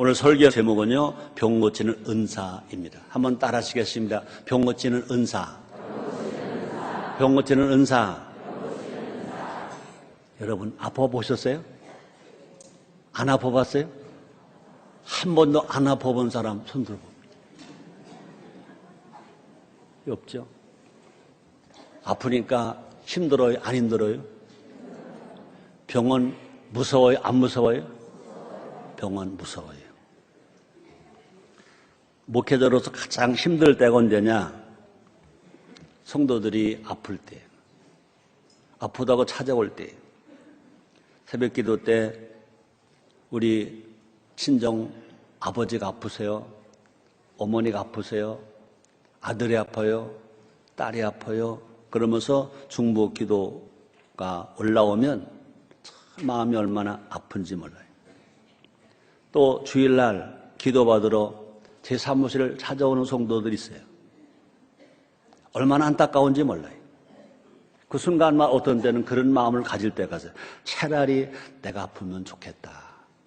오늘 설교 제목은요, 병 고치는 은사입니다. 한번 따라 하시겠습니다. 병 고치는 은사. 병 고치는 은사. 여러분, 아파 보셨어요? 안 아파 봤어요? 한 번도 안 아파 본 사람 손 들어봅니다. 없죠? 아프니까 힘들어요? 안 힘들어요? 병은 무서워요? 안 무서워요? 병은 무서워요. 목회자로서 가장 힘들 때가 언제냐? 성도들이 아플 때, 아프다고 찾아올 때, 새벽 기도 때 우리 친정 아버지가 아프세요? 어머니가 아프세요? 아들이 아파요? 딸이 아파요? 그러면서 중보 기도가 올라오면 참 마음이 얼마나 아픈지 몰라요. 또 주일날 기도받으러 제 사무실을 찾아오는 성도들이 있어요. 얼마나 안타까운지 몰라요. 그 순간만 어떤 때는 그런 마음을 가질 때가 있어요. 차라리 내가 아프면 좋겠다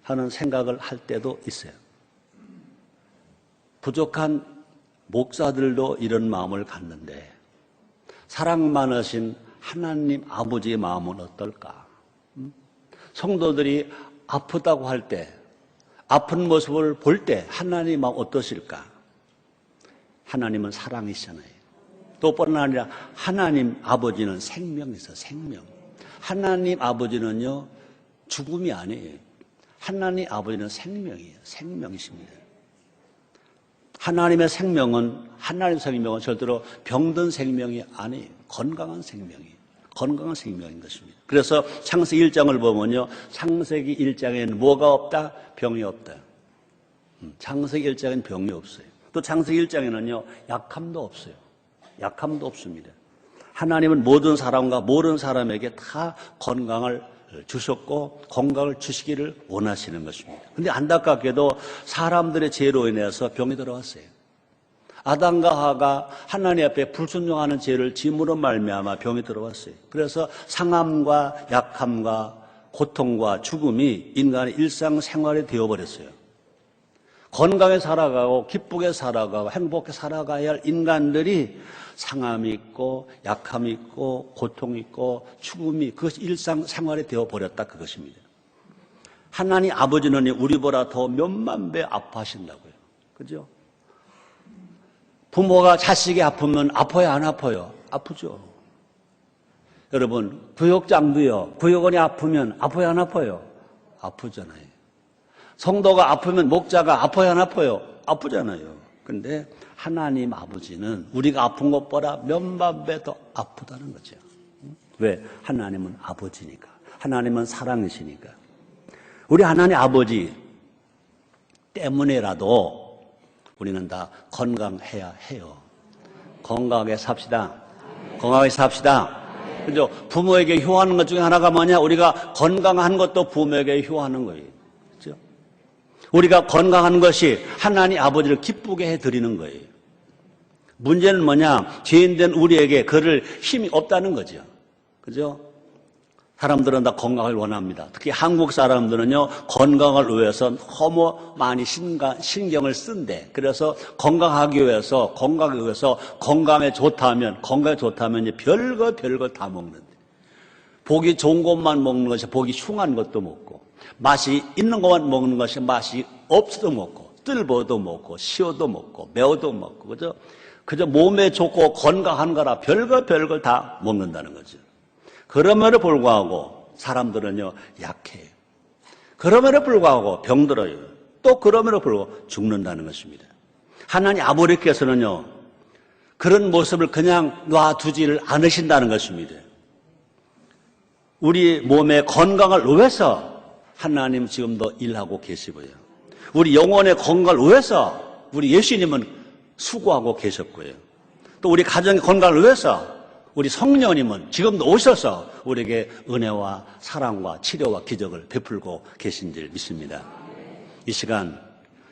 하는 생각을 할 때도 있어요. 부족한 목사들도 이런 마음을 갖는데 사랑 많으신 하나님 아버지의 마음은 어떨까? 성도들이 아프다고 할 때, 아픈 모습을 볼 때 하나님 마음 어떠실까? 하나님은 사랑이시잖아요. 또 뿐만 아니라 하나님 아버지는 생명이세요. 생명. 하나님 아버지는요, 죽음이 아니에요. 하나님 아버지는 생명이에요. 생명이십니다. 하나님의 생명은 절대로 병든 생명이 아니에요. 건강한 생명이에요. 건강한 생명인 것입니다. 그래서 창세기 1장을 보면요, 창세기 1장에는 뭐가 없다? 병이 없다. 창세기 1장에는 병이 없어요. 또 창세기 1장에는요, 약함도 없어요. 약함도 없습니다. 하나님은 모든 사람과 모든 사람에게 다 건강을 주셨고 건강을 주시기를 원하시는 것입니다. 그런데 안타깝게도 사람들의 죄로 인해서 병이 들어왔어요. 아담과 하와가 하나님 앞에 불순종하는 죄를 짐으로 말미암아 병이 들어왔어요. 그래서 상함과 약함과 고통과 죽음이 인간의 일상생활이 되어버렸어요. 건강에 살아가고 기쁘게 살아가고 행복하게 살아가야 할 인간들이 상함이 있고 약함이 있고 고통이 있고 죽음이 그것이 일상생활이 되어버렸다 그것입니다. 하나님 아버지는 우리보다 더 몇만 배 아파하신다고요. 그죠? 부모가 자식이 아프면 아파요 안 아파요? 아프죠. 여러분 구역장도요. 구역원이 아프면 아파요 안 아파요? 아프잖아요. 성도가 아프면 목자가 아파요 안 아파요? 아프잖아요. 그런데 하나님 아버지는 우리가 아픈 것보다 몇만 배 더 아프다는 거죠. 왜? 하나님은 아버지니까. 하나님은 사랑이시니까. 우리 하나님 아버지 때문에라도 우리는 다 건강해야 해요. 건강하게 삽시다. 건강하게 삽시다. 그죠? 부모에게 효하는 것 중에 하나가 뭐냐? 우리가 건강한 것도 부모에게 효하는 거예요. 그죠? 우리가 건강한 것이 하나님 아버지를 기쁘게 해드리는 거예요. 문제는 뭐냐? 죄인된 우리에게 그럴 힘이 없다는 거죠. 그죠? 사람들은 다 건강을 원합니다. 특히 한국 사람들은요, 건강을 위해서 너무 많이 신경을 쓴대. 그래서 건강에 좋다면 별거 다 먹는데. 보기 좋은 것만 먹는 것이 보기 흉한 것도 먹고, 맛이 있는 것만 먹는 것이 맛이 없어도 먹고, 뜰보도 먹고, 시어도 먹고, 매워도 먹고, 그저 몸에 좋고 건강한 거라 별걸 다 먹는다는 거죠. 그럼에도 불구하고 사람들은요, 약해요. 그럼에도 불구하고 병들어요. 또 그럼에도 불구하고 죽는다는 것입니다. 하나님 아버지께서는요, 그런 모습을 그냥 놔두지를 않으신다는 것입니다. 우리 몸의 건강을 위해서 하나님 지금도 일하고 계시고요. 우리 영혼의 건강을 위해서 우리 예수님은 수고하고 계셨고요. 또 우리 가정의 건강을 위해서 우리 성령님은 지금도 오셔서 우리에게 은혜와 사랑과 치료와 기적을 베풀고 계신 줄 믿습니다. 이 시간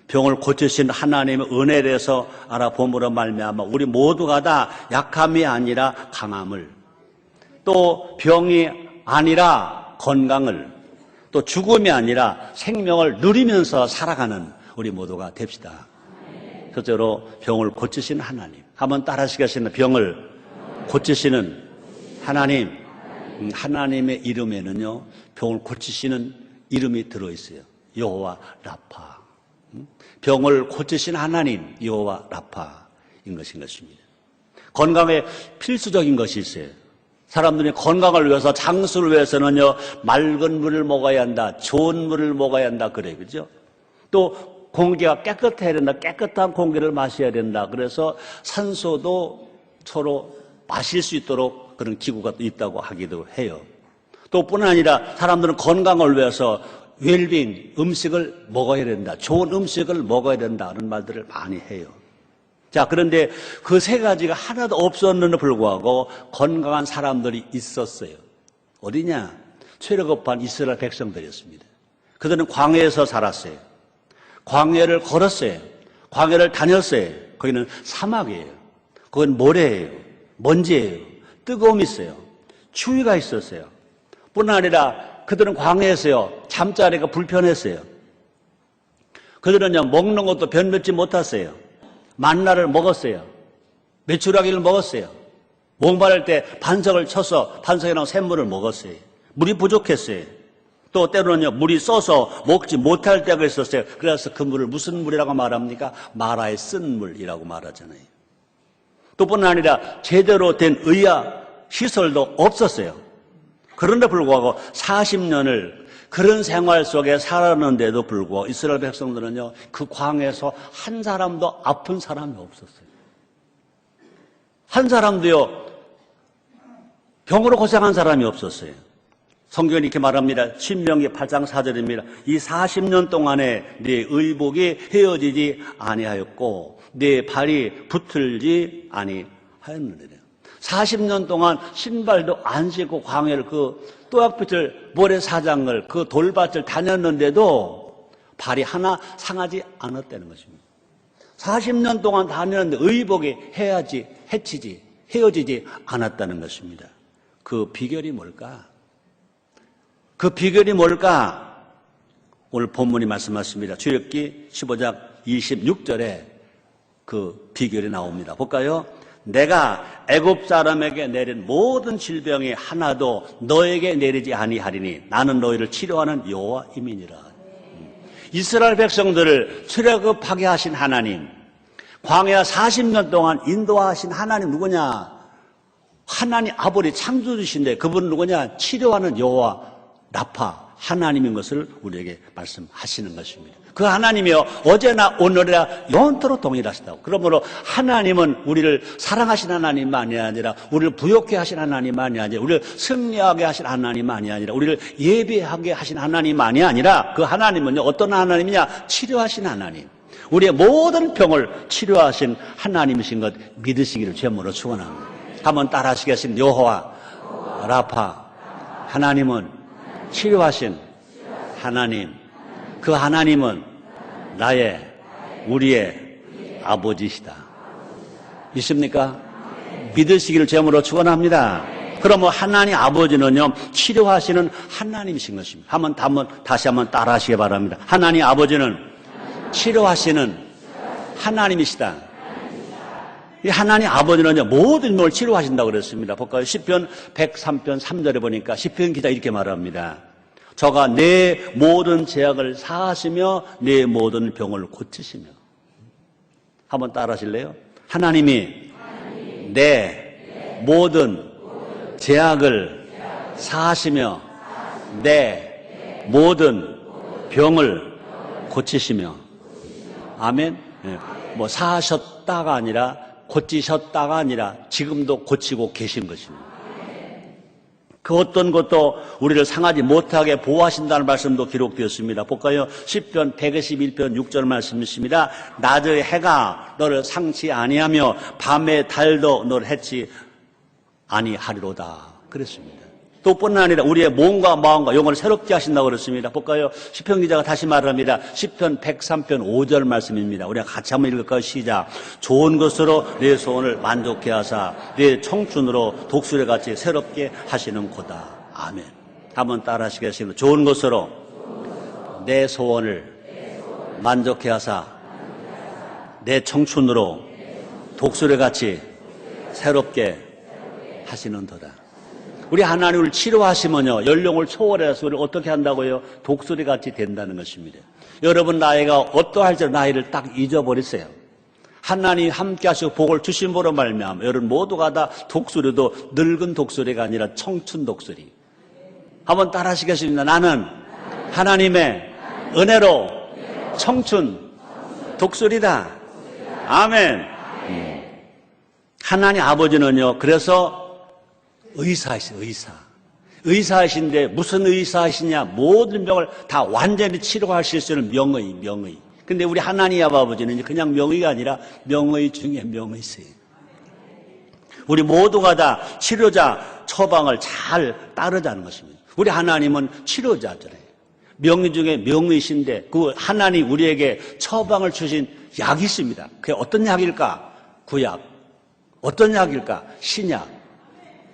병을 고치신 하나님의 은혜에 대해서 알아봄으로 말미암아 우리 모두가 다 약함이 아니라 강함을, 또 병이 아니라 건강을, 또 죽음이 아니라 생명을 누리면서 살아가는 우리 모두가 됩시다. 첫째로 병을 고치시는 하나님. 한번 따라하시겠습니다. 병을 고치시는 하나님. 하나님의 이름에는요, 병을 고치시는 이름이 들어있어요. 여호와 라파. 병을 고치시는 하나님, 여호와 라파인 것입니다. 건강에 필수적인 것이 있어요. 사람들이 건강을 위해서, 장수를 위해서는요, 맑은 물을 먹어야 한다, 좋은 물을 먹어야 한다, 그래요. 그죠? 또 공기가 깨끗해야 된다, 깨끗한 공기를 마셔야 된다. 그래서 산소도 서로 마실 수 있도록 그런 기구가 있다고 하기도 해요. 또 뿐 아니라 사람들은 건강을 위해서 웰빙, 음식을 먹어야 된다, 좋은 음식을 먹어야 된다는 말들을 많이 해요. 자, 그런데 그 세 가지가 하나도 없었는데도 불구하고 건강한 사람들이 있었어요. 어디냐? 체력업한 이스라엘 백성들이었습니다. 그들은 광야에서 살았어요. 광야를 걸었어요. 광야를 다녔어요. 거기는 사막이에요. 거긴 모래예요. 먼지예요. 뜨거움이 있어요. 추위가 있었어요. 뿐 아니라 그들은 광야에서요, 잠자리가 불편했어요. 그들은요, 먹는 것도 변변치 못했어요. 만나를 먹었어요. 메추라기를 먹었어요. 목마를 때 반석을 쳐서 반석에 나온 샘물을 먹었어요. 물이 부족했어요. 또 때로는요, 물이 써서 먹지 못할 때가 있었어요. 그래서 그 물을 무슨 물이라고 말합니까? 마라의 쓴 물이라고 말하잖아요. 또 뿐 아니라 제대로 된 의학 시설도 없었어요. 그런데 불구하고 40년을 그런 생활 속에 살았는데도 불구하고 이스라엘 백성들은요, 그 광야에서 한 사람도 아픈 사람이 없었어요. 한 사람도요, 병으로 고생한 사람이 없었어요. 성경이 이렇게 말합니다. 신명기 8장 4절입니다. 이 40년 동안에 네 의복이 헤어지지 아니하였고 네 발이 붙들지 아니하였느니라. 40년 동안 신발도 안 신고 광야를 그 또약빛을 모래사장을 그 돌밭을 다녔는데도 발이 하나 상하지 않았다는 것입니다. 40년 동안 다녔는데 의복이 헤어지지 않았다는 것입니다. 그 비결이 뭘까? 그 비결이 뭘까? 오늘 본문이 말씀하십니다. 출애굽기 15장 26절에 그 비결이 나옵니다. 볼까요? 내가 애굽 사람에게 내린 모든 질병이 하나도 너에게 내리지 아니하리니 나는 너희를 치료하는 여호와임이니라. 이스라엘 백성들을 출애굽하게 하신 하나님, 광야 40년 동안 인도하신 하나님 누구냐? 하나님 아버지 창조주신데 그분은 누구냐? 치료하는 여호와 라파 하나님인 것을 우리에게 말씀하시는 것입니다. 그 하나님이요, 어제나 오늘이나 영원토록 동일하시다고. 그러므로 하나님은 우리를 사랑하신 하나님만이 아니라 우리를 부욕해 하신 하나님만이 아니라 우리를 승리하게 하신 하나님만이 아니라 우리를 예배하게 하신 하나님만이 아니라 그 하나님은요, 어떤 하나님이냐? 치료하신 하나님. 우리의 모든 병을 치료하신 하나님이신 것 믿으시기를 제물로 축원합니다. 한번 따라하시겠습니다. 여호와 라파. 하나님은 치료하신 하나님. 그 하나님은 우리의 아버지시다. 믿습니까? 믿으시기를 제물로 축원합니다. 그러면 하나님 아버지는요, 치료하시는 하나님이신 것입니다. 다시 한번 따라하시기 바랍니다. 하나님 아버지는 치료하시는 하나님이시다. 이 하나님 아버지는요, 모든 걸 치료하신다고 그랬습니다. 볼까요? 시편 103편 3절에 보니까 시편 기자 이렇게 말합니다. 저가 내 모든 죄악을 사하시며 내 모든 병을 고치시며. 한번 따라 하실래요? 하나님이 내 모든 죄악을 사하시며 내 모든 병을 고치시며. 아멘. 네. 뭐 사하셨다가 아니라 고치셨다가 아니라 지금도 고치고 계신 것입니다. 그 어떤 것도 우리를 상하지 못하게 보호하신다는 말씀도 기록되었습니다. 볼까요? 시편 121편 6절 말씀이십니다. 낮의 해가 너를 상치 아니하며 밤의 달도 너를 해치 아니하리로다. 그랬습니다. 또 뿐 아니라 우리의 몸과 마음과 영혼을 새롭게 하신다고 그랬습니다. 볼까요? 시편 기자가 다시 말합니다. 시편 103편 5절 말씀입니다. 우리가 같이 한번 읽을까요? 시작. 좋은 것으로 내 소원을 만족케 하사 내 청춘으로 독수리같이 새롭게 하시는 고다. 아멘. 한번 따라 하시겠습니다. 좋은 것으로 내 소원을 만족해 하사 내 청춘으로 독수리같이 새롭게 하시는도다. 우리 하나님을 치료하시면요, 연령을 초월해서 우리를 어떻게 한다고요? 독수리같이 된다는 것입니다. 여러분 나이가 어떠할지 나이를 딱 잊어버리세요. 하나님 함께 하시고 복을 주심으로 말미암아 여러분 모두가 다 독수리도 늙은 독수리가 아니라 청춘 독수리. 한번 따라 하시겠습니다. 나는 하나님의 은혜로 청춘 독수리다. 아멘. 하나님 아버지는요, 그래서 의사이세요, 의사이신데 무슨 의사이시냐? 모든 병을 다 완전히 치료하실 수 있는 명의. 근데 우리 하나님 아버지는 그냥 명의가 아니라 명의 중에 명의세요. 우리 모두가 다 치료자 처방을 잘 따르자는 것입니다. 우리 하나님은 치료자잖아요. 명의 중에 명의신데 그 하나님 우리에게 처방을 주신 약이 있습니다. 그게 어떤 약일까? 구약. 어떤 약일까? 신약.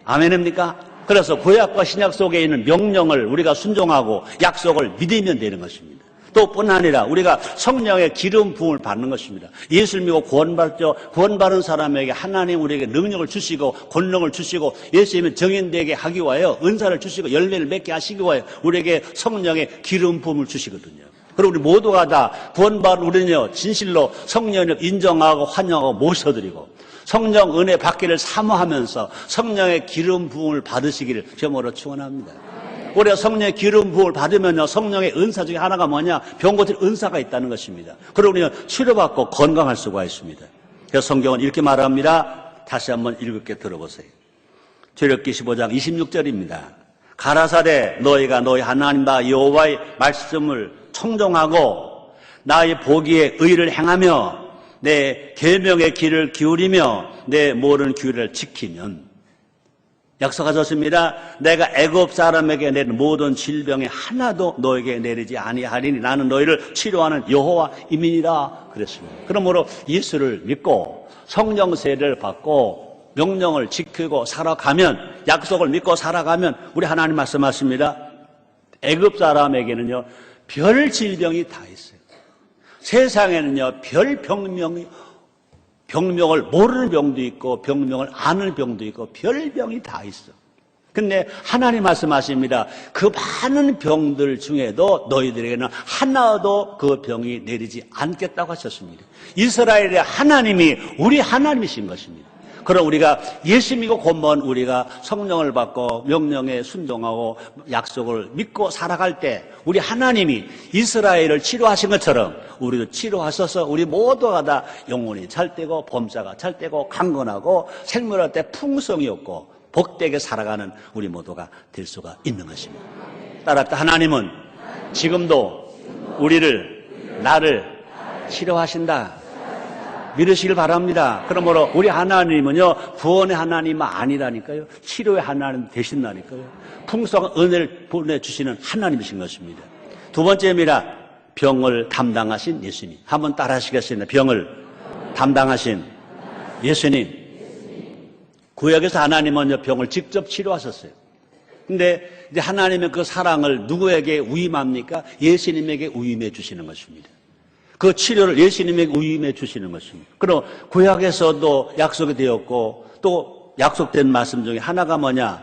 아멘입니까? 그래서 구약과 신약 속에 있는 명령을 우리가 순종하고 약속을 믿으면 되는 것입니다. 또 뿐 아니라 우리가 성령의 기름 부음을 받는 것입니다. 예수를 믿고 구원받죠. 구원받은 사람에게 하나님 우리에게 능력을 주시고 권능을 주시고 예수님은 정인되게 하기 위하여 은사를 주시고 열매를 맺게 하시기 위하여 우리에게 성령의 기름 부음을 주시거든요. 그리고 우리 모두가 다 구원받은 우리는요, 진실로 성령을 인정하고 환영하고 모셔드리고 성령 은혜 받기를 사모하면서 성령의 기름 부음을 받으시기를 주님으로 축원합니다. 우리가 성령의 기름 부음을 받으면요, 성령의 은사 중에 하나가 뭐냐? 병 고칠 은사가 있다는 것입니다. 그리고 우리는 치료받고 건강할 수가 있습니다. 그래서 성경은 이렇게 말합니다. 다시 한번 읽게 들어보세요. 출애굽기 15장 26절입니다. 가라사대 너희가 너희 하나님 여호와의 말씀을 청종하고 나의 보기에 의를 행하며 내 계명의 귀를 기울이며 내 모르는 규례를 지키면 약속하셨습니다. 내가 애굽 사람에게 내린 모든 질병에 하나도 너에게 내리지 아니하리니 나는 너희를 치료하는 여호와임이니라 그랬습니다. 그러므로 예수를 믿고 성령 세례를 받고 명령을 지키고 살아가면, 약속을 믿고 살아가면 우리 하나님 말씀하십니다. 애굽 사람에게는요, 별 질병이 다 있어요. 세상에는요, 별 병명을 모르는 병도 있고 병명을 아는 병도 있고 별 병이 다 있어. 근데 하나님 말씀하십니다. 그 많은 병들 중에도 너희들에게는 하나도 그 병이 내리지 않겠다고 하셨습니다. 이스라엘의 하나님이 우리 하나님이신 것입니다. 그럼 우리가 예수 믿고 곧먼 우리가 성령을 받고 명령에 순종하고 약속을 믿고 살아갈 때 우리 하나님이 이스라엘을 치료하신 것처럼 우리도 치료하셔서 우리 모두가 다 영혼이 찰되고 범사가 찰되고 강건하고 생명할 때 풍성이 없고 복되게 살아가는 우리 모두가 될 수가 있는 것입니다. 따라서 하나님은 지금도 나를 치료하신다. 믿으시길 바랍니다. 그러므로 우리 하나님은요, 구원의 하나님은 아니라니까요. 치료의 하나님 되신다니까요. 풍성한 은혜를 보내주시는 하나님이신 것입니다. 두 번째입니다. 병을 담당하신 예수님. 한번 따라 하시겠습니다. 병을 담당하신 예수님. 구약에서 하나님은요, 병을 직접 치료하셨어요. 근데 이제 하나님의 그 사랑을 누구에게 위임합니까? 예수님에게 위임해 주시는 것입니다. 그 치료를 예수님에게 위임해 주시는 것입니다. 그럼 구약에서도 약속이 되었고 또 약속된 말씀 중에 하나가 뭐냐?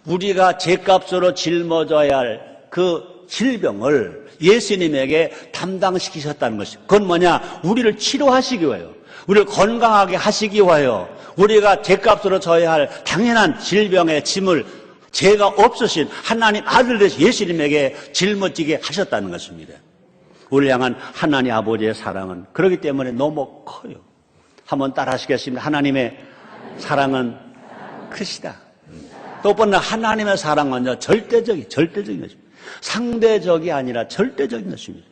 우리가 죄값으로 짊어져야 할 그 질병을 예수님에게 담당시키셨다는 것입니다. 그건 뭐냐? 우리를 치료하시기 위하여, 우리를 건강하게 하시기 위하여 우리가 죄값으로 져야 할 당연한 질병의 짐을 죄가 없으신 하나님 아들 되신 예수님에게 짊어지게 하셨다는 것입니다. 우리를 향한 하나님 아버지의 사랑은 그렇기 때문에 너무 커요. 한번 따라 하시겠습니다. 하나님의 사랑은 크시다. 또 번째 하나님의 사랑은요, 절대적인 것입니다. 상대적이 아니라 절대적인 것입니다.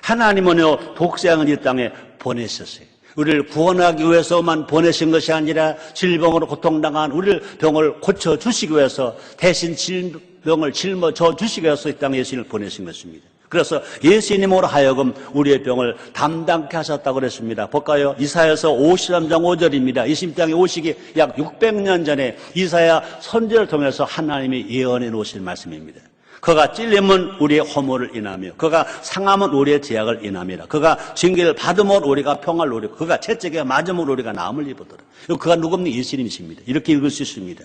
하나님은요, 독생을 이 땅에 보내셨어요. 우리를 구원하기 위해서만 보내신 것이 아니라 질병으로 고통당한 우리를 병을 고쳐주시기 위해서 대신 질병을 짊어져 주시기 위해서 이 땅에 예수님을 보내신 것입니다. 그래서 예수님으로 하여금 우리의 병을 담당케 하셨다고 그랬습니다. 볼까요? 이사야서 53장 5절입니다. 예수님 땅에 오시기 약 600년 전에 이사야 선지자를 통해서 하나님이 예언해 놓으신 말씀입니다. 그가 찔림은 우리의 허물을 인하며 그가 상함은 우리의 죄악을 인함이라. 그가 징계를 받음으로 우리가 평화를 누리고 그가 채찍에 맞음으로 우리가 나음을 입었더라. 그가 누굽니까? 예수님이십니다. 이렇게 읽을 수 있습니다.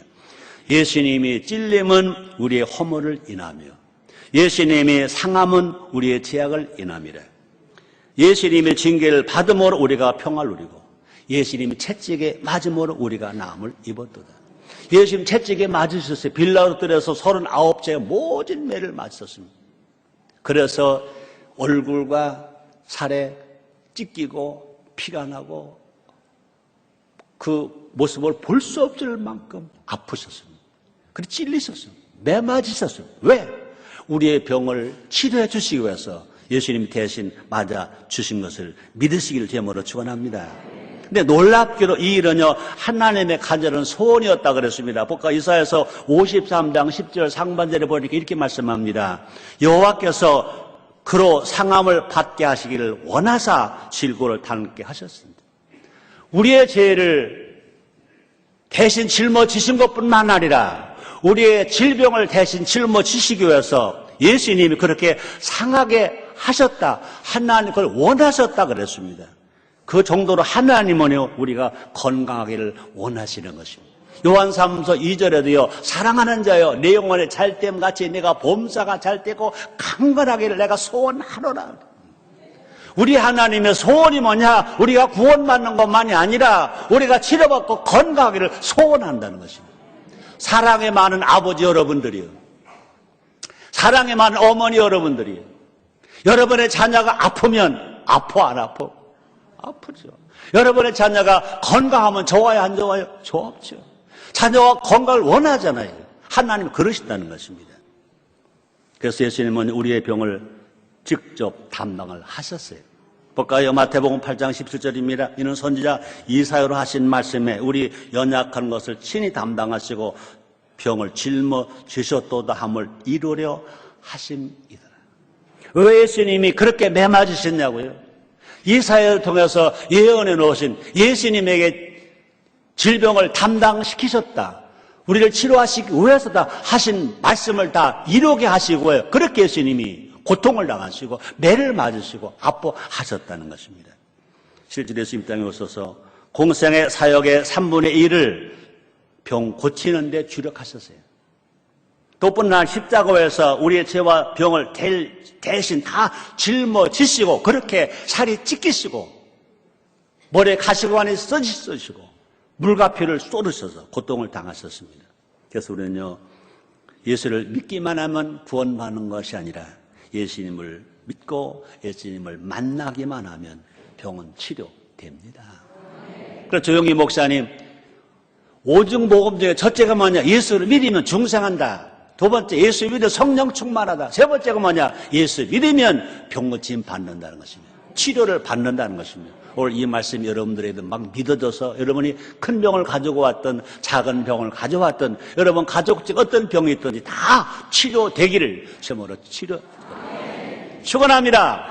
예수님이 찔림은 우리의 허물을 인하며 예수님이 상함은 우리의 죄악을 인함이라. 예수님의 징계를 받음으로 우리가 평화를 누리고 예수님이 채찍에 맞음으로 우리가 나음을 입었도다. 예수님 채찍에 맞으셨어요. 빌라로 들여서 39째 모진 매를 맞으셨습니다. 그래서 얼굴과 살에 찢기고 피가 나고 그 모습을 볼 수 없을 만큼 아프셨습니다. 그리고 찔리셨어요. 매 맞으셨어요. 왜? 우리의 병을 치료해 주시기 위해서 예수님이 대신 맞아 주신 것을 믿으시기를 제모로 축원합니다. 근데 놀랍게도 이 일은요, 하나님의 간절한 소원이었다 그랬습니다. 보니까 이사야서 53장 10절 상반절에 보니까 이렇게 말씀합니다. 여호와께서 그로 상함을 받게 하시기를 원하사 질고를 담게 하셨습니다. 우리의 죄를 대신 짊어지신 것뿐만 아니라 우리의 질병을 대신 짊어지시기 위해서 예수님이 그렇게 상하게 하셨다. 하나님 그걸 원하셨다 그랬습니다. 그 정도로 하나님은 우리가 건강하기를 원하시는 것입니다. 요한 3서 2절에도요, 사랑하는 자여 내 영혼의 잘됨같이 내가 범사가 잘되고 강건하기를 내가 소원하노라. 우리 하나님의 소원이 뭐냐? 우리가 구원받는 것만이 아니라 우리가 치료받고 건강하기를 소원한다는 것입니다. 사랑의 많은 아버지 여러분들이요, 사랑의 많은 어머니 여러분들이요, 여러분의 자녀가 아프면 아파 안 아파? 아프죠. 여러분의 자녀가 건강하면 좋아요 안 좋아요? 좋죠. 자녀가 건강을 원하잖아요. 하나님 그러신다는 것입니다. 그래서 예수님은 우리의 병을 직접 담당을 하셨어요. 볼까요? 마태복음 8장 17절입니다. 이는 선지자 이사야로 하신 말씀에 우리 연약한 것을 친히 담당하시고 병을 짊어지셨도다 함을 이루려 하심이더라. 왜 예수님이 그렇게 매맞으셨냐고요? 이사야를 통해서 예언해 놓으신 예수님에게 질병을 담당시키셨다. 우리를 치료하시기 위해서 다 하신 말씀을 다 이루게 하시고요. 그렇게 예수님이 고통을 당하시고 매를 맞으시고 아파하셨다는 것입니다. 실제로 예수님 땅에 오셔서 공생의 사역의 3분의 1을 병 고치는 데 주력하셨어요. 또 뿐만 십자가에서 우리의 죄와 병을 대신 다 짊어지시고 그렇게 살이 찢기시고 머리에 가시관이 써지시고 물과 피를 쏟으셔서 고통을 당하셨습니다. 그래서 우리는요, 예수를 믿기만 하면 구원받는 것이 아니라 예수님을 믿고 예수님을 만나기만 하면 병은 치료됩니다. 그래서 조용희 목사님, 오중복음 중에 첫째가 뭐냐? 예수를 믿으면 중생한다. 두 번째, 예수 믿으면 성령 충만하다. 세 번째가 뭐냐? 예수 믿으면 병고침 받는다는 것입니다. 치료를 받는다는 것입니다. 오늘 이 말씀이 여러분들에게 막 믿어져서 여러분이 큰 병을 가지고 왔던 작은 병을 가져왔던 여러분 가족적 어떤 병이 있든지 다 치료되기를 제목으로 축원합니다.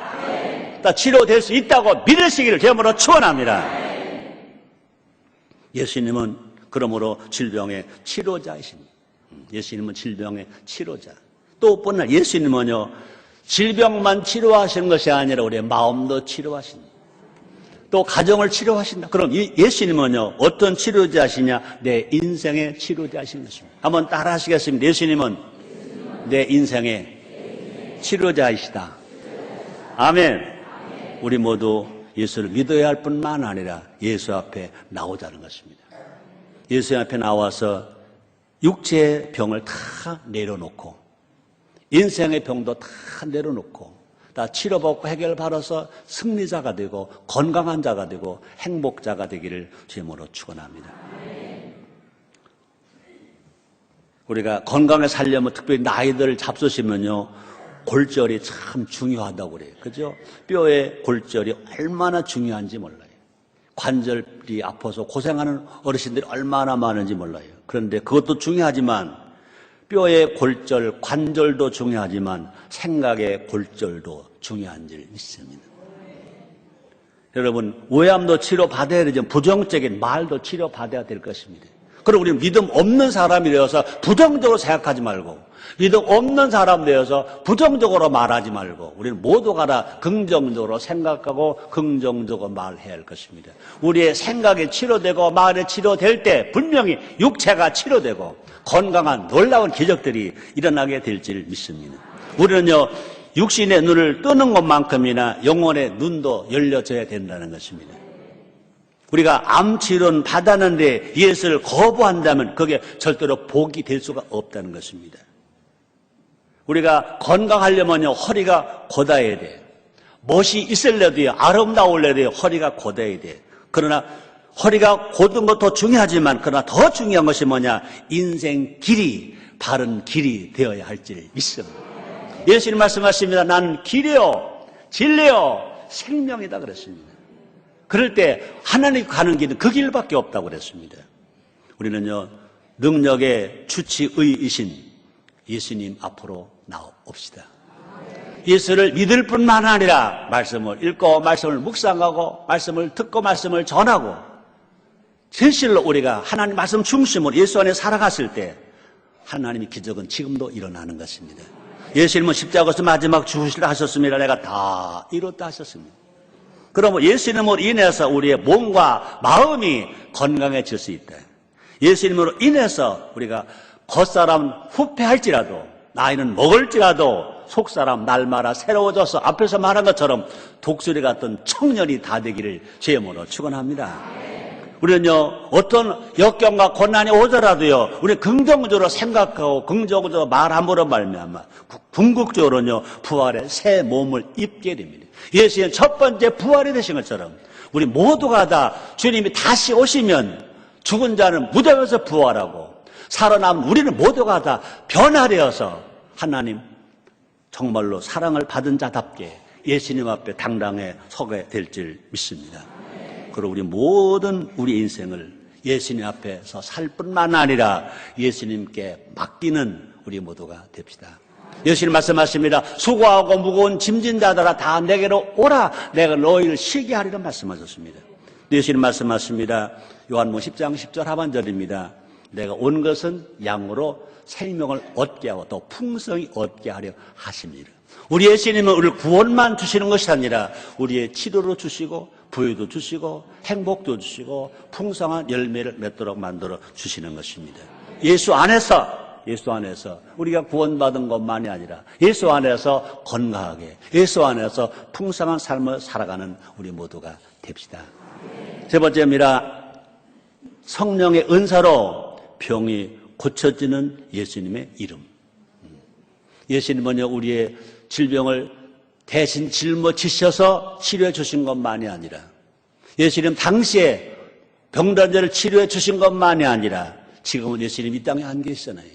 다 치료될 수 있다고 믿으시기를 제목으로 축원합니다. 예수님은 그러므로 질병의 치료자이십니다. 예수님은 질병의 치료자. 또 뿐만 예수님은요, 질병만 치료하시는 것이 아니라 우리의 마음도 치료하신다. 또 가정을 치료하신다. 그럼 예수님은요, 어떤 치료자시냐? 내 인생의 치료자신 것입니다. 한번 따라 하시겠습니다. 예수님은 내 인생의 치료자이시다. 아멘. 우리 모두 예수를 믿어야 할 뿐만 아니라 예수 앞에 나오자는 것입니다. 예수 앞에 나와서 육체의 병을 다 내려놓고 인생의 병도 다 내려놓고 다 치료받고 해결받아서 승리자가 되고 건강한 자가 되고 행복자가 되기를 주님으로 축원합니다. 우리가 건강에 살려면 특별히 나이들 잡수시면요, 골절이 참 중요하다고 그래요. 그죠? 뼈의 골절이 얼마나 중요한지 몰라요. 관절이 아파서 고생하는 어르신들이 얼마나 많은지 몰라요. 그런데 그것도 중요하지만 뼈의 골절, 관절도 중요하지만 생각의 골절도 중요한 줄 믿습니다. 여러분, 오해함도 치료받아야 되죠. 부정적인 말도 치료받아야 될 것입니다. 그리고 우리는 믿음 없는 사람이 되어서 부정적으로 생각하지 말고, 믿음 없는 사람 되어서 부정적으로 말하지 말고, 우리는 모두가 다 긍정적으로 생각하고 긍정적으로 말해야 할 것입니다. 우리의 생각이 치료되고 말이 치료될 때 분명히 육체가 치료되고 건강한 놀라운 기적들이 일어나게 될 줄 믿습니다. 우리는요, 육신의 눈을 뜨는 것만큼이나 영혼의 눈도 열려져야 된다는 것입니다. 우리가 암 치료는 받았는데 예수를 거부한다면 그게 절대로 복이 될 수가 없다는 것입니다. 우리가 건강하려면요, 허리가 곧아야 돼. 멋이 있을래도요, 아름다울래도요, 허리가 곧아야 돼. 그러나 허리가 곧은 것도 중요하지만, 그러나 더 중요한 것이 뭐냐? 인생 길이, 바른 길이 되어야 할 줄 믿습니다. 예수님 말씀하십니다. 난 길이요, 진리요, 생명이다 그랬습니다. 그럴 때 하나님 가는 길은 그 길밖에 없다고 그랬습니다. 우리는요, 능력의 주치의이신 예수님 앞으로 나옵시다. 예수를 믿을 뿐만 아니라 말씀을 읽고 말씀을 묵상하고 말씀을 듣고 말씀을 전하고 진실로 우리가 하나님 말씀 중심으로 예수 안에 살아갔을 때 하나님의 기적은 지금도 일어나는 것입니다. 예수님은 십자가에서 마지막 죽으시라 하셨습니다. 내가 다 이뤘다 하셨습니다. 그러면 예수님으로 인해서 우리의 몸과 마음이 건강해질 수 있다. 예수님으로 인해서 우리가 겉사람 후패할지라도 나이는 먹을지라도 속사람 날마다 새로워져서 앞에서 말한 것처럼 독수리 같은 청년이 다 되기를 주님으로 축원합니다. 우리는요, 어떤 역경과 고난이 오더라도요, 우리 긍정적으로 생각하고 긍정적으로 말함으로 말미암아 궁극적으로는요, 부활의 새 몸을 입게 됩니다. 예수님 첫 번째 부활이 되신 것처럼 우리 모두가 다 주님이 다시 오시면 죽은 자는 무덤에서 부활하고 살아남은 우리는 모두가 다 변화되어서 하나님 정말로 사랑을 받은 자답게 예수님 앞에 당당히 서게 될 줄 믿습니다. 그리고 우리 모든 우리 인생을 예수님 앞에서 살 뿐만 아니라 예수님께 맡기는 우리 모두가 됩시다. 예수님 말씀하십니다. 수고하고 무거운 짐진 자들아 다 내게로 오라, 내가 너희를 쉬게 하리라 말씀하셨습니다. 예수님 말씀하십니다. 요한복음 10장 10절 하반절입니다. 내가 온 것은 양으로 생명을 얻게 하고 또 풍성히 얻게 하려 하십니다. 우리 예수님은 우리를 구원만 주시는 것이 아니라 우리의 치료로 주시고 부유도 주시고 행복도 주시고 풍성한 열매를 맺도록 만들어 주시는 것입니다. 예수 안에서 우리가 구원받은 것만이 아니라 예수 안에서 건강하게, 예수 안에서 풍성한 삶을 살아가는 우리 모두가 됩시다. 세 번째입니다. 성령의 은사로 병이 고쳐지는 예수님의 이름. 예수님은요, 우리의 질병을 대신 짊어지셔서 치료해 주신 것만이 아니라, 예수님 당시에 병든 자를 치료해 주신 것만이 아니라 지금은 예수님 이 땅에 안 계시잖아요.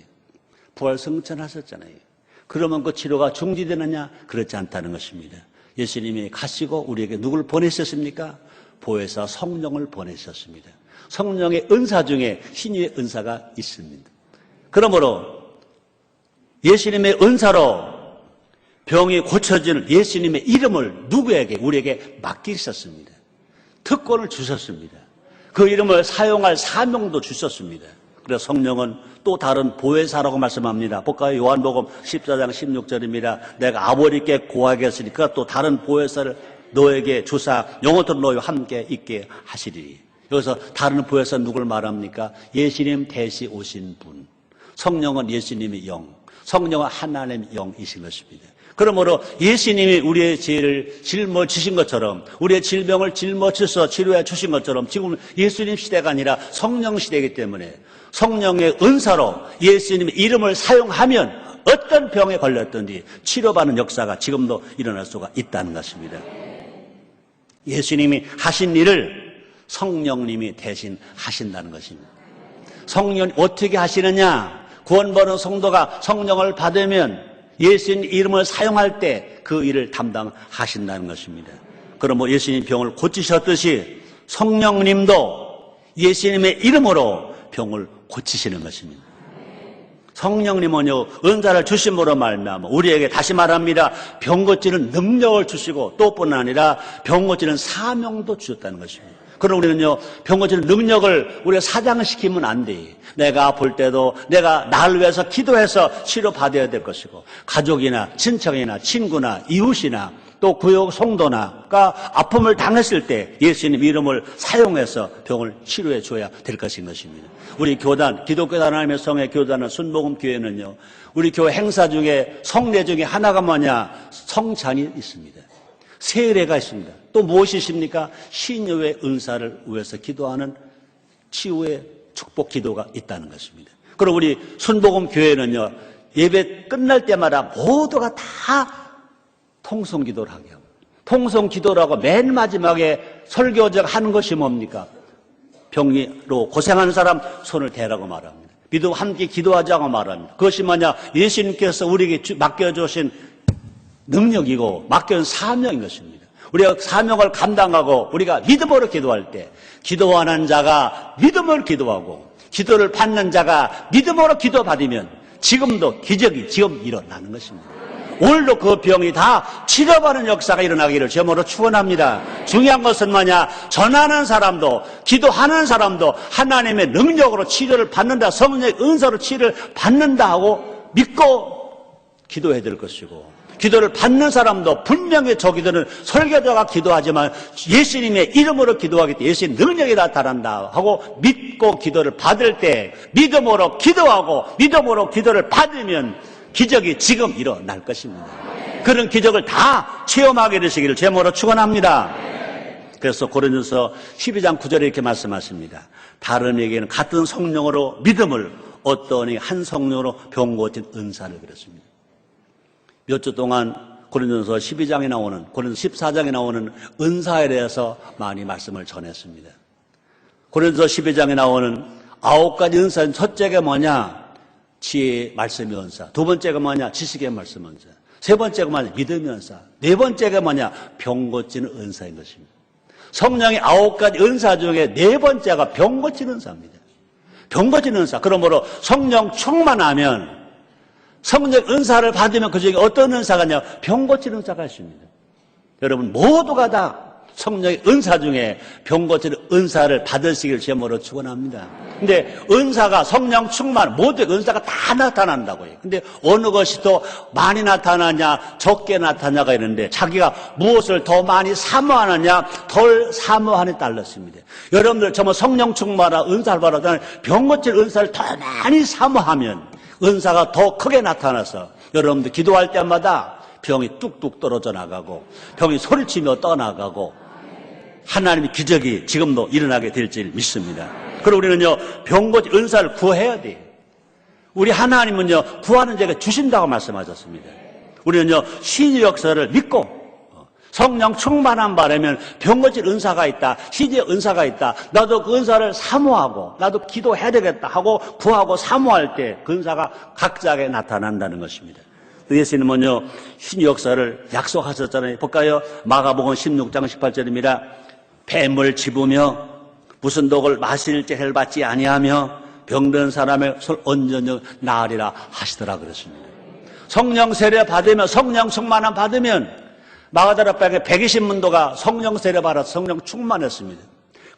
부활 승천하셨잖아요. 그러면 그 치료가 중지되느냐? 그렇지 않다는 것입니다. 예수님이 가시고 우리에게 누굴 보내셨습니까? 보혜사 성령을 보내셨습니다. 성령의 은사 중에 신유의 은사가 있습니다. 그러므로 예수님의 은사로 병이 고쳐지는 예수님의 이름을 누구에게, 우리에게 맡기셨습니다. 특권을 주셨습니다. 그 이름을 사용할 사명도 주셨습니다. 그래서 성령은 또 다른 보혜사라고 말씀합니다. 볼까요? 요한복음 14장 16절입니다. 내가 아버지께 고하겠으니까 또 다른 보혜사를 너에게 주사 영원토록 너희와 함께 있게 하시리니. 여기서 다른 보혜사 누굴 말합니까? 예수님 대시 오신 분. 성령은 예수님의 영, 성령은 하나님의 영이신 것입니다. 그러므로 예수님이 우리의 죄를 짊어지신 것처럼, 우리의 질병을 짊어져서 치료해 주신 것처럼 지금은 예수님 시대가 아니라 성령 시대이기 때문에 성령의 은사로 예수님의 이름을 사용하면 어떤 병에 걸렸든지 치료받는 역사가 지금도 일어날 수가 있다는 것입니다. 예수님이 하신 일을 성령님이 대신 하신다는 것입니다. 성령이 어떻게 하시느냐? 구원받은 성도가 성령을 받으면 예수님 이름을 사용할 때 그 일을 담당하신다는 것입니다. 그러므로 예수님 병을 고치셨듯이 성령님도 예수님의 이름으로 병을 고치시는 것입니다. 성령님은요, 은사를 주심으로 말미암아 우리에게 다시 말합니다. 병 고치는 능력을 주시고 또뿐 아니라 병 고치는 사명도 주셨다는 것입니다. 그럼 우리는요, 병 고치는 능력을 우리가 사장시키면 안 돼. 내가 아플 때도 내가 나를 위해서 기도해서 치료받아야 될 것이고, 가족이나 친척이나 친구나 이웃이나 또 구역 성도나가 아픔을 당했을 때 예수님 이름을 사용해서 병을 치료해 줘야 될 것인 것입니다. 우리 교단, 기독교 하나님의 성의 교단은 순복음 교회는요, 우리 교회 행사 중에 성례 중에 하나가 뭐냐? 성찬이 있습니다. 세례가 있습니다. 또 무엇이 있습니까? 신유의 은사를 위해서 기도하는 치유의 축복 기도가 있다는 것입니다. 그럼 우리 순복음 교회는요, 예배 끝날 때마다 모두가 다 통성 기도를 하게 합니다. 통성 기도라고 맨 마지막에 설교적 하는 것이 뭡니까? 병으로 고생하는 사람 손을 대라고 말합니다. 믿음 함께 기도하자고 말합니다. 그것이 뭐냐? 예수님께서 우리에게 맡겨주신 능력이고 맡겨준 사명인 것입니다. 우리가 사명을 감당하고 우리가 믿음으로 기도할 때 기도하는 자가 믿음으로 기도하고 기도를 받는 자가 믿음으로 기도받으면 지금도 기적이 지금 일어나는 것입니다. 오늘도 그 병이 다 치료받는 역사가 일어나기를 제목으로 축원합니다. 중요한 것은 뭐냐? 전하는 사람도 기도하는 사람도 하나님의 능력으로 치료를 받는다, 성령의 은사로 치료를 받는다 하고 믿고 기도해야 될 것이고, 기도를 받는 사람도 분명히 저 기도는 설교자가 기도하지만 예수님의 이름으로 기도하기 때문에 예수님 능력이 나타난다 하고 믿고 기도를 받을 때 믿음으로 기도하고 믿음으로 기도를 받으면 기적이 지금 일어날 것입니다. 그런 기적을 다 체험하게 되시기를 제목으로 축원합니다. 그래서 고린도서 12장 9절에 이렇게 말씀하십니다. 다른 에게는 같은 성령으로 믿음을, 어떤 이는 한 성령으로 병 고친 은사를 그랬습니다. 몇 주 동안 고린도서 12장에 나오는, 고린도서 14장에 나오는 은사에 대해서 많이 말씀을 전했습니다. 고린도서 12장에 나오는 9가지 은사는 첫째가 뭐냐? 지혜의 말씀의 은사. 두 번째가 뭐냐? 지식의 말씀 은사. 세 번째가 뭐냐? 믿음의 은사. 네 번째가 뭐냐? 병 고치는 은사인 것입니다. 성령의 9가지 은사 중에 네 번째가 병 고치는 은사입니다. 병 고치는 은사. 그러므로 성령 충만하면, 성령 은사를 받으면 그 중에 어떤 은사가 있냐? 병 고치는 은사가 있습니다. 여러분 모두가 다 성령의 은사 중에 병 고치는 은사를 받으시길 제목으로 축원합니다. 근데 은사가 성령 충만, 모두의 은사가 다 나타난다고 해요. 근데 어느 것이 더 많이 나타나냐, 적게 나타나냐가 있는데 자기가 무엇을 더 많이 사모하느냐, 덜 사모하느냐에 달렸습니다. 여러분들 정말 성령 충만한 은사를 받아서 병 고칠 은사를 더 많이 사모하면 은사가 더 크게 나타나서 여러분들 기도할 때마다 병이 뚝뚝 떨어져 나가고 병이 소리치며 떠나가고 하나님의 기적이 지금도 일어나게 될 줄 믿습니다. 그리고 우리는요, 병 고칠 은사를 구해야 돼요. 우리 하나님은요, 구하는 자가 주신다고 말씀하셨습니다. 우리는요, 신의 역사를 믿고 성령 충만한 바라면 병 고칠 은사가 있다, 신의 은사가 있다, 나도 그 은사를 사모하고 나도 기도해야 되겠다 하고 구하고 사모할 때 그 은사가 각자에게 나타난다는 것입니다. 예수님은요, 신의 역사를 약속하셨잖아요. 볼까요? 마가복음 16장 18절입니다. 뱀을 집으며 무슨 독을 마실 죄를 받지 아니하며 병든 사람의 손 언제든지 나으리라 하시더라 그랬습니다. 성령 세례 받으면, 성령 충만함 받으면, 마가다락방에 120문도가 성령 세례 받아서 성령 충만했습니다.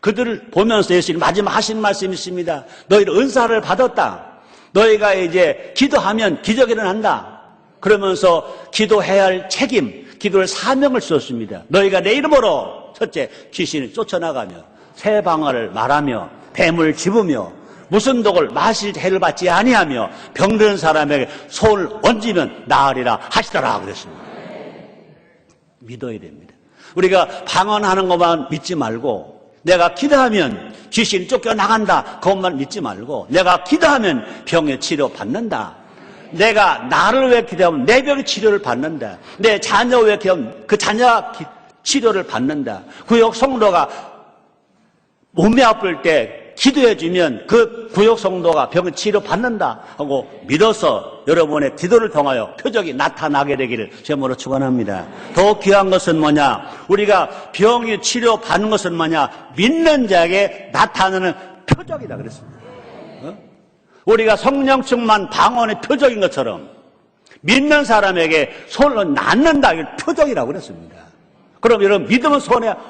그들을 보면서 예수님 마지막 하신 말씀이 있습니다. 너희는 은사를 받았다. 너희가 이제 기도하면 기적이 일어난다. 그러면서 기도해야 할 책임, 기도할 사명을 주었습니다. 너희가 내 이름으로 첫째 귀신을 쫓아나가며 새 방언을 말하며 뱀을 집으며 무슨 독을 마실 해를 받지 아니하며 병든 사람에게 손을 얹으면 나으리라 하시더라 그랬습니다. 믿어야 됩니다. 우리가 방언하는 것만 믿지 말고, 내가 기도하면 귀신 쫓겨나간다 그것만 믿지 말고, 내가 기도하면 병의 치료 받는다, 내가 나를 위해 기도하면 내 병의 치료를 받는다, 내 자녀 위해 기도하면 그 자녀가 치료를 받는다, 구역 성도가 몸이 아플 때 기도해주면 그 구역 성도가 병을 치료받는다 하고 믿어서 여러분의 기도를 통하여 표적이 나타나게 되기를 제목으로 축원합니다. 더 귀한 것은 뭐냐? 우리가 병이 치료받는 것은 뭐냐? 믿는 자에게 나타나는 표적이다 그랬습니다. 우리가 성령 충만 방언의 표적인 것처럼 믿는 사람에게 손을 낫는다, 이게 표적이라고 그랬습니다. 그럼 여러분 믿음은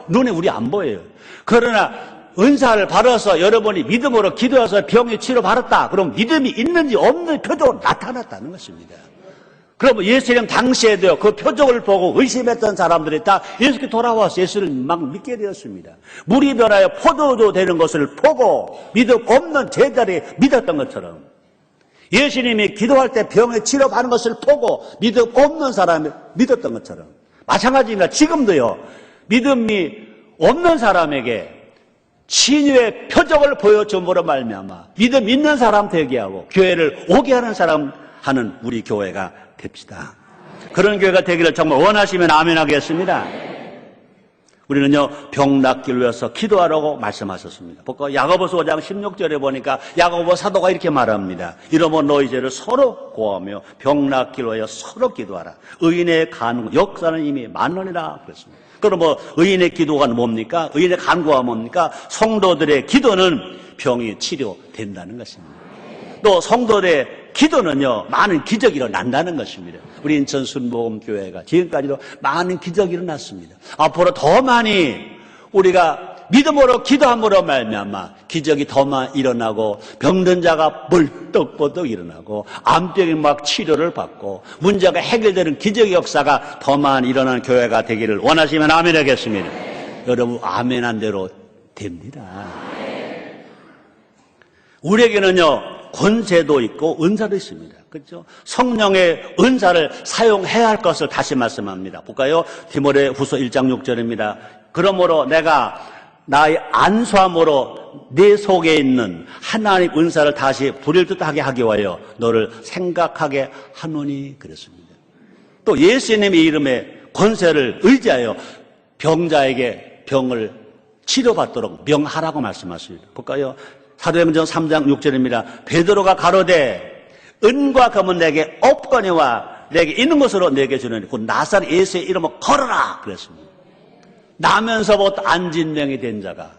눈에 우리 안 보여요. 그러나 은사를 받아서 여러분이 믿음으로 기도해서 병이 치료받았다. 그럼 믿음이 있는지 없는지 표적으로 나타났다는 것입니다. 그럼 예수님 당시에도요, 그 표적을 보고 의심했던 사람들이 다 예수께 돌아와서 예수를 막 믿게 되었습니다. 물이 변하여 포도주 되는 것을 보고 믿음 없는 제자들이 믿었던 것처럼 예수님이 기도할 때 병에 치료받는 것을 보고 믿음 없는 사람이 믿었던 것처럼 마찬가지입니다. 지금도요, 믿음이 없는 사람에게 치유의 표적을 보여줌으로 말미암아 믿음 있는 사람 되게 하고 교회를 오게 하는 사람 하는 우리 교회가 됩시다. 그런 교회가 되기를 정말 원하시면 아멘 하겠습니다. 우리는요, 병 낫기를 위해서 기도하라고 말씀하셨습니다. 야고보서 5장 16절에 보니까 야고보 사도가 이렇게 말합니다. 이러면 너희 죄를 서로 고하며 병 낫기를 위하여 서로 기도하라. 의인의 간구 역사는 이미 만론이라 그랬습니다. 그럼 의인의 기도가 뭡니까? 의인의 간구가 뭡니까? 성도들의 기도는 병이 치료된다는 것입니다. 또 성도들의 기도는요, 많은 기적이 일어난다는 것입니다. 우리 인천 순복음교회가 지금까지도 많은 기적이 일어났습니다. 앞으로 더 많이 우리가 믿음으로 기도함으로 말미암아 기적이 더 많이 일어나고 병든 자가 벌떡벌떡 일어나고 암병이 막 치료를 받고 문제가 해결되는 기적의 역사가 더 많이 일어나는 교회가 되기를 원하시면 아멘 하겠습니다. 여러분 아멘한 대로 됩니다. 우리에게는요, 권세도 있고 은사도 있습니다. 그렇죠? 성령의 은사를 사용해야 할 것을 다시 말씀합니다. 볼까요? 디모데후서 1장 6절입니다. 그러므로 내가 나의 안수함으로 내 속에 있는 하나님 은사를 다시 불일 듯하게 하기 위하여 너를 생각하게 하노니 그랬습니다. 또 예수님의 이름에 권세를 의지하여 병자에게 병을 치료받도록 명하라고 말씀하십니다. 볼까요? 사도행전 3장 6절입니다. 베드로가 가로되 은과 금은 내게 없거니와 내게 있는 것으로 내게 주노니 곧 나사렛 예수의 이름으로 걸어라 그랬습니다. 나면서부터 안진병이 된 자가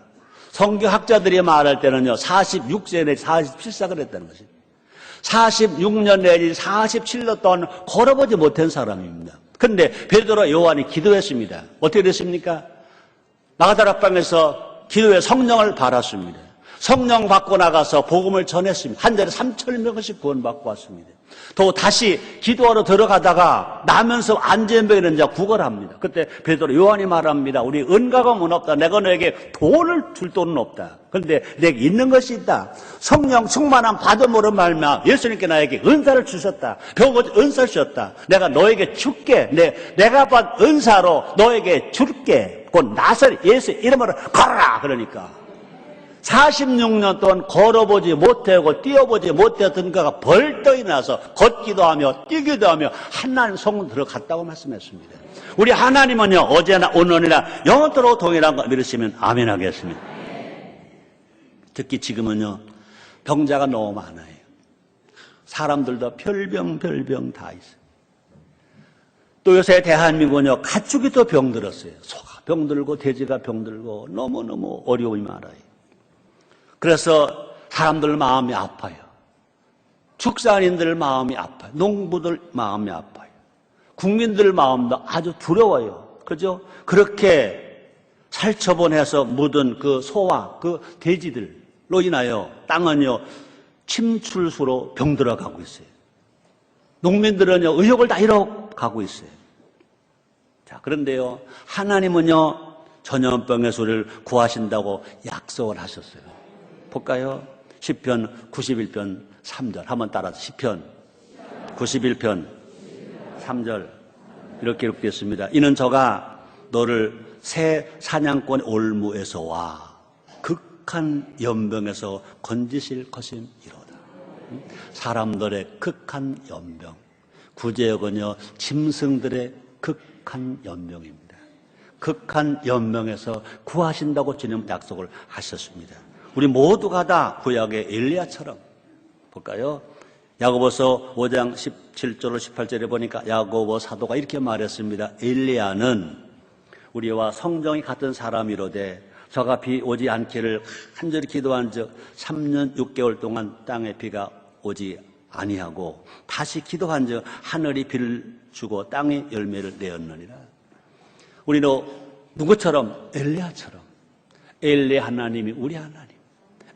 성경학자들이 말할 때는요 46세 내지 47세 그랬다는 것입니다. 46년 내지 47년 동안 걸어보지 못한 사람입니다. 그런데 베드로 요한이 기도했습니다. 어떻게 됐습니까? 마가다락방에서 기도해 성령을 받았습니다. 성령 받고 나가서 복음을 전했습니다. 한 달에 3,000명씩 구원받고 왔습니다. 또 다시 기도하러 들어가다가 나면서 안전병에 있는 자 구걸합니다. 그때 베드로 요한이 말합니다. 우리 은가금은 없다. 내가 너에게 돈을 줄 돈은 없다. 그런데 내게 있는 것이 있다. 성령 충만함 받음으로 말미암아 예수님께 나에게 은사를 주셨다. 병을 은사를 주셨다. 내가 너에게 줄게. 내가 받은 은사로 너에게 줄게. 곧 나사렛 예수 이름으로 걸어라. 그러니까 46년 동안 걸어보지 못하고 뛰어보지 못했던 그가 벌떡 일어나서 걷기도 하며 뛰기도 하며 하나님 성문 들어갔다고 말씀했습니다. 우리 하나님은요 어제나 오늘이나 영원토록 동일한 거 믿으시면 아멘 하겠습니다. 특히 지금은요 병자가 너무 많아요. 사람들도 별병 다 있어요. 또 요새 대한민국은요 가축이 또 병들었어요. 소가 병들고 돼지가 병들고 너무너무 어려움이 많아요. 그래서 사람들 마음이 아파요. 축산인들 마음이 아파요. 농부들 마음이 아파요. 국민들 마음도 아주 두려워요. 그죠? 그렇게 살처분해서 묻은 그 소와 그 돼지들로 인하여 땅은요 침출수로 병들어가고 있어요. 농민들은요 의욕을 다 잃어가고 있어요. 자, 그런데요 하나님은요 전염병에서 우리를 구하신다고 약속을 하셨어요. 볼까요? 시편 91편 3절 한번 따라서 시편 91편 3절 이렇게 기록되었습니다. 이는 저가 너를 새 사냥꾼 올무에서와 극한 연병에서 건지실 것임이로다. 사람들의 극한 연병, 구제역은요 짐승들의 극한 연병입니다. 극한 연병에서 구하신다고 주님 약속을 하셨습니다. 우리 모두가 다 구약의 엘리야처럼 볼까요? 야고보서 5장 17절로 18절에 보니까 야고보 사도가 이렇게 말했습니다. 엘리야는 우리와 성정이 같은 사람이로되 저가 비 오지 않기를 간절히 기도한 즉 3년 6개월 동안 땅에 비가 오지 아니하고 다시 기도한 즉 하늘이 비를 주고 땅이 열매를 내었느니라. 우리는 누구처럼? 엘리야처럼. 엘리 하나님이 우리 하나님,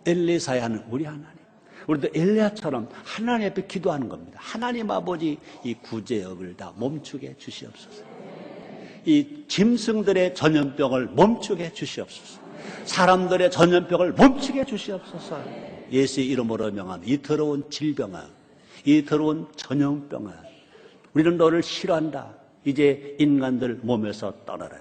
엘리사야 하는 우리 하나님. 우리도 엘리야처럼 하나님 앞에 기도하는 겁니다. 하나님 아버지, 이 구제역을 다 멈추게 주시옵소서. 이 짐승들의 전염병을 멈추게 주시옵소서. 사람들의 전염병을 멈추게 주시옵소서. 예수의 이름으로 명하며 이 더러운 질병아, 이 더러운 전염병아, 우리는 너를 싫어한다. 이제 인간들 몸에서 떠나라.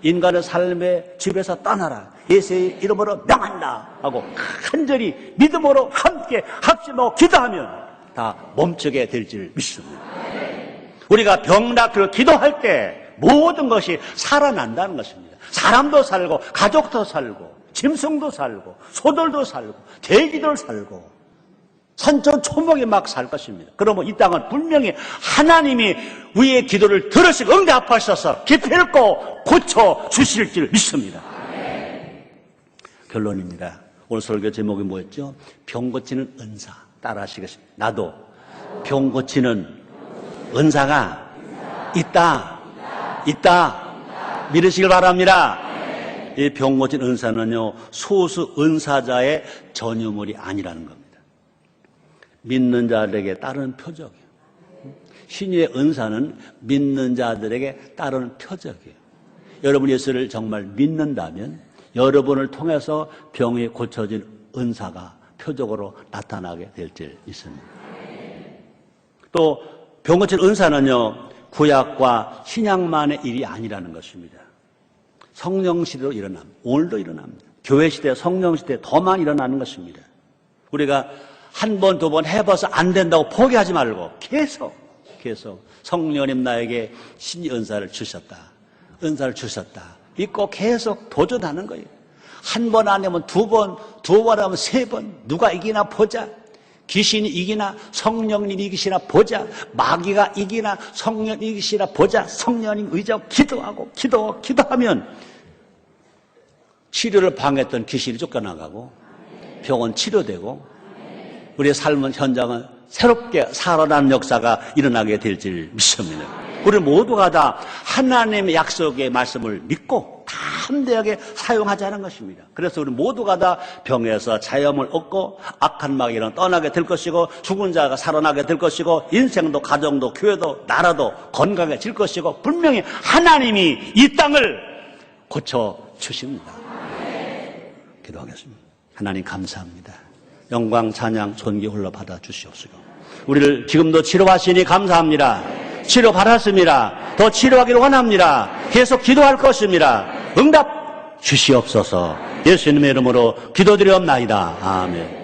인간의 삶의 집에서 떠나라. 예수의 이름으로 명한다 하고 간절히 믿음으로 함께 합심하고 기도하면 다 멈추게 될 줄 믿습니다. 우리가 병낫기로 기도할 때 모든 것이 살아난다는 것입니다. 사람도 살고 가족도 살고 짐승도 살고 소들도 살고 돼지도 살고 산천초목이 막 살 것입니다. 그러면 이 땅은 분명히 하나님이 우리의 기도를 들으시고 응답하셔서 기필코 고쳐 주실 줄 믿습니다. 결론입니다. 오늘 설교 제목이 뭐였죠? 병 고치는 은사. 따라 하시겠습니다. 나도 병 고치는 은사가 있다. 믿으시길 바랍니다. 이 병 고치는 은사는요, 소수 은사자의 전유물이 아니라는 겁니다. 믿는 자들에게 따르는 표적이에요. 신유의 은사는 믿는 자들에게 따르는 표적이에요. 여러분 예수를 정말 믿는다면 여러분을 통해서 병이 고쳐진 은사가 표적으로 나타나게 될 줄 믿습니다. 또 병 고친 은사는요, 구약과 신약만의 일이 아니라는 것입니다. 성령 시대로 일어납니다. 오늘도 일어납니다. 교회 시대, 성령 시대 더 많이 일어나는 것입니다. 우리가 한 번, 두 번 해봐서 안 된다고 포기하지 말고 계속 성령님 나에게 신의 은사를 주셨다. 믿고 계속 도전하는 거예요. 한 번 안 하면 두 번 하면 세 번. 누가 이기나 보자. 귀신이 이기나 성령님이 이기시나 보자. 마귀가 이기나 성령이 이기시나 보자. 성령님 의지하고 기도하면 치료를 방해했던 귀신이 쫓겨나가고 병은 치료되고 우리의 삶은 현장은 새롭게 살아나는 역사가 일어나게 될 줄 믿습니다. 우리 모두가 다 하나님의 약속의 말씀을 믿고 담대하게 사용하자는 것입니다. 그래서 우리 모두가 다 병에서 자염을 얻고 악한 마귀는 떠나게 될 것이고 죽은 자가 살아나게 될 것이고 인생도 가정도 교회도 나라도 건강해질 것이고 분명히 하나님이 이 땅을 고쳐주십니다. 기도하겠습니다. 하나님 감사합니다. 영광, 찬양, 존귀 홀로 받아 주시옵소서. 우리를 지금도 치료하시니 감사합니다. 치료 받았습니다. 더 치료하기를 원합니다. 계속 기도할 것입니다. 응답 주시옵소서. 예수님의 이름으로 기도드리옵나이다. 아멘.